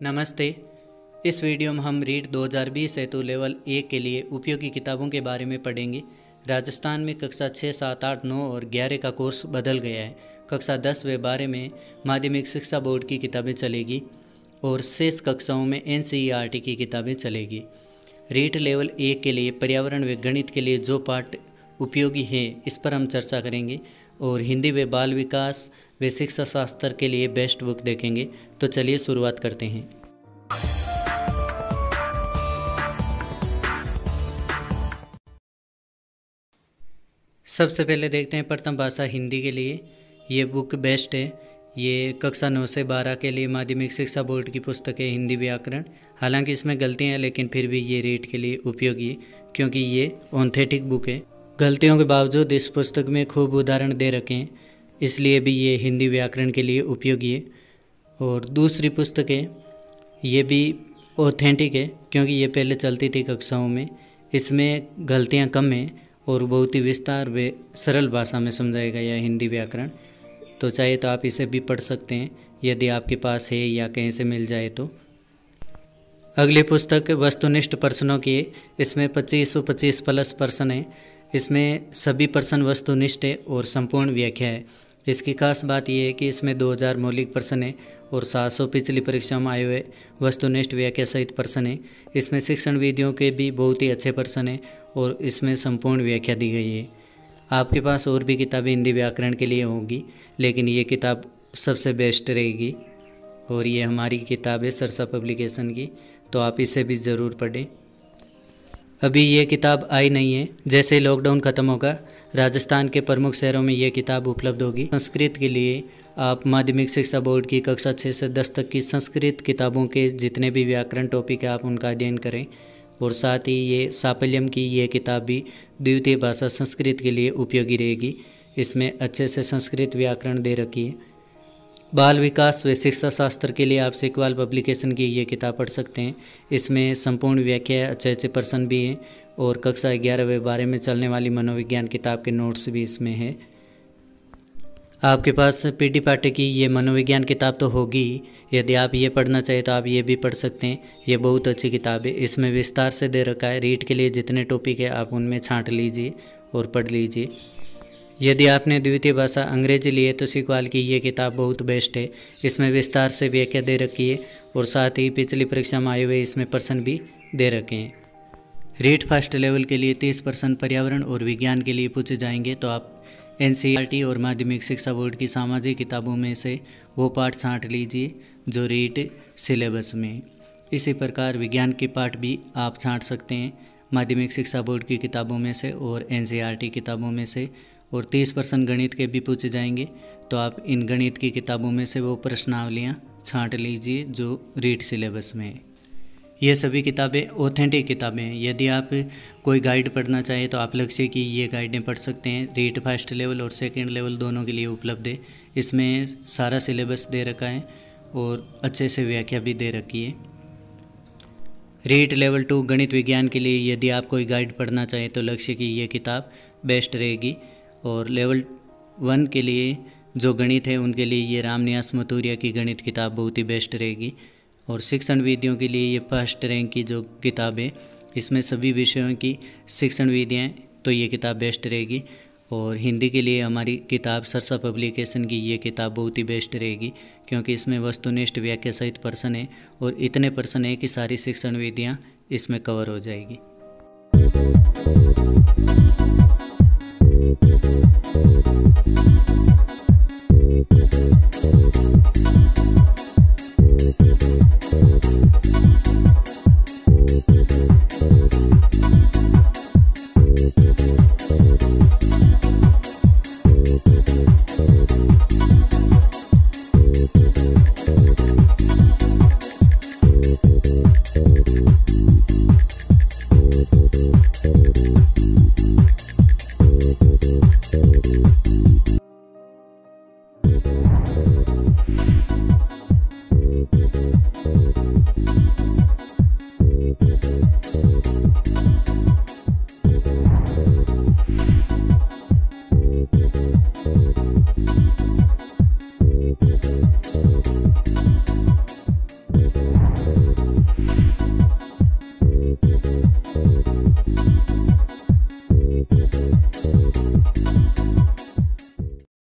नमस्ते। इस वीडियो में हम रीट 2020 हेतु लेवल 1 के लिए उपयोगी किताबों के बारे में पढ़ेंगे। राजस्थान में कक्षा 6, 7, 8, 9 और 11 का कोर्स बदल गया है। कक्षा 10 व 12 में माध्यमिक शिक्षा बोर्ड की किताबें चलेगी और शेष कक्षाओं में NCERT की किताबें चलेगी। रीट लेवल 1 के लिए पर्यावरण व गणित के लिए जो पाठ उपयोगी हैं इस पर हम चर्चा करेंगे और हिंदी व बाल विकास व शिक्षा शास्त्र के लिए बेस्ट बुक देखेंगे। तो चलिए शुरुआत करते हैं। सबसे पहले देखते हैं प्रथम भाषा हिंदी के लिए। ये बुक बेस्ट है। ये कक्षा 9 से 12 के लिए माध्यमिक शिक्षा बोर्ड की पुस्तक है, हिंदी व्याकरण। हालांकि इसमें गलतियां हैं लेकिन फिर भी ये रीट के लिए उपयोगी है क्योंकि ये ऑथेंटिक बुक है। गलतियों के बावजूद इस पुस्तक में खूब उदाहरण दे रखे हैं, इसलिए भी ये हिंदी व्याकरण के लिए उपयोगी है। और दूसरी पुस्तक है, ये भी ऑथेंटिक है क्योंकि ये पहले चलती थी कक्षाओं में। इसमें गलतियां कम हैं और बहुत ही विस्तार व सरल भाषा में समझाया गया है हिंदी व्याकरण। तो चाहे तो आप इसे भी पढ़ सकते हैं यदि आपके पास है या कहीं से मिल जाए तो। अगली पुस्तक वस्तुनिष्ठ प्रश्नों की है। इसमें 2525 प्लस प्रश्न है। इसमें सभी प्रश्न वस्तुनिष्ठ है और संपूर्ण व्याख्या है। इसकी खास बात यह है कि इसमें 2000 मौलिक प्रश्न है और 700 पिछली परीक्षाओं में आए हुए वस्तुनिष्ठ व्याख्या सहित प्रश्न है। इसमें शिक्षण विधियों के भी बहुत ही अच्छे प्रश्न है और इसमें संपूर्ण व्याख्या दी गई है। आपके पास और भी किताबें हिंदी व्याकरण के लिए होंगी लेकिन ये किताब सबसे बेस्ट रहेगी और ये हमारी किताब है सरसा पब्लिकेशन की, तो आप इसे भी ज़रूर पढ़ें। अभी ये किताब आई नहीं है। जैसे ही लॉकडाउन ख़त्म होगा राजस्थान के प्रमुख शहरों में ये किताब उपलब्ध होगी। संस्कृत के लिए आप माध्यमिक शिक्षा बोर्ड की कक्षा 6 से 10 तक की संस्कृत किताबों के जितने भी व्याकरण टॉपिक है आप उनका अध्ययन करें। और साथ ही ये साफल्यम की ये किताब भी द्वितीय भाषा संस्कृत के लिए उपयोगी रहेगी। इसमें अच्छे से संस्कृत व्याकरण दे रखी है। बाल विकास व शिक्षा शास्त्र के लिए आप सिकवाल पब्लिकेशन की ये किताब पढ़ सकते हैं। इसमें संपूर्ण व्याख्या, अच्छे अच्छे प्रश्न भी हैं और कक्षा 11 व 12 में चलने वाली मनोविज्ञान किताब के नोट्स भी इसमें है। आपके पास PD पाठक की ये मनोविज्ञान किताब तो होगी ही। यदि आप ये पढ़ना चाहें तो आप ये भी पढ़ सकते हैं। ये बहुत अच्छी किताब है। इसमें विस्तार से दे रखा है। रीट के लिए जितने टॉपिक है आप उनमें छांट लीजिए और पढ़ लीजिए। यदि आपने द्वितीय भाषा अंग्रेजी ली है तो सिकवाल की ये किताब बहुत बेस्ट है। इसमें विस्तार से व्याख्या दे रखी है और साथ ही पिछली परीक्षा में आए हुए इसमें प्रश्न भी दे रखे हैं। रीट फर्स्ट लेवल के लिए 30 प्रश्न पर्यावरण और विज्ञान के लिए पूछे जाएंगे, तो आप NCERT और माध्यमिक शिक्षा बोर्ड की सामाजिक किताबों में से वो पाठ छांट लीजिए जो रीट सिलेबस में है। इसी प्रकार विज्ञान के पाठ भी आप छांट सकते हैं माध्यमिक शिक्षा बोर्ड की किताबों में से और NCERT किताबों में से। और 30 प्रश्न गणित के भी पूछे जाएंगे, तो आप इन गणित की किताबों में से वो प्रश्नावलियाँ छांट लीजिए जो रीट सिलेबस में है। ये सभी किताबें ऑथेंटिक किताबें हैं। यदि आप कोई गाइड पढ़ना चाहें तो आप लक्ष्य की ये गाइडें पढ़ सकते हैं। रीट फर्स्ट लेवल और सेकंड लेवल दोनों के लिए उपलब्ध है। इसमें सारा सिलेबस दे रखा है और अच्छे से व्याख्या भी दे रखी है। रीट लेवल 2 गणित विज्ञान के लिए यदि आप कोई गाइड पढ़ना चाहें तो लक्ष्य की ये किताब बेस्ट रहेगी। और लेवल 1 के लिए जो गणित है उनके लिए ये रामनिवास मथुरिया की गणित किताब बहुत ही बेस्ट रहेगी। और शिक्षण विधियों के लिए ये फर्स्ट रैंक की जो किताब है इसमें सभी विषयों की शिक्षण विधियाँ, तो ये किताब बेस्ट रहेगी। और हिंदी के लिए हमारी किताब सरसा पब्लिकेशन की ये किताब बहुत ही बेस्ट रहेगी क्योंकि इसमें वस्तुनिष्ठ व्याख्या सहित प्रश्न है और इतने प्रश्न है कि सारी शिक्षण विधियाँ इसमें कवर हो जाएगी।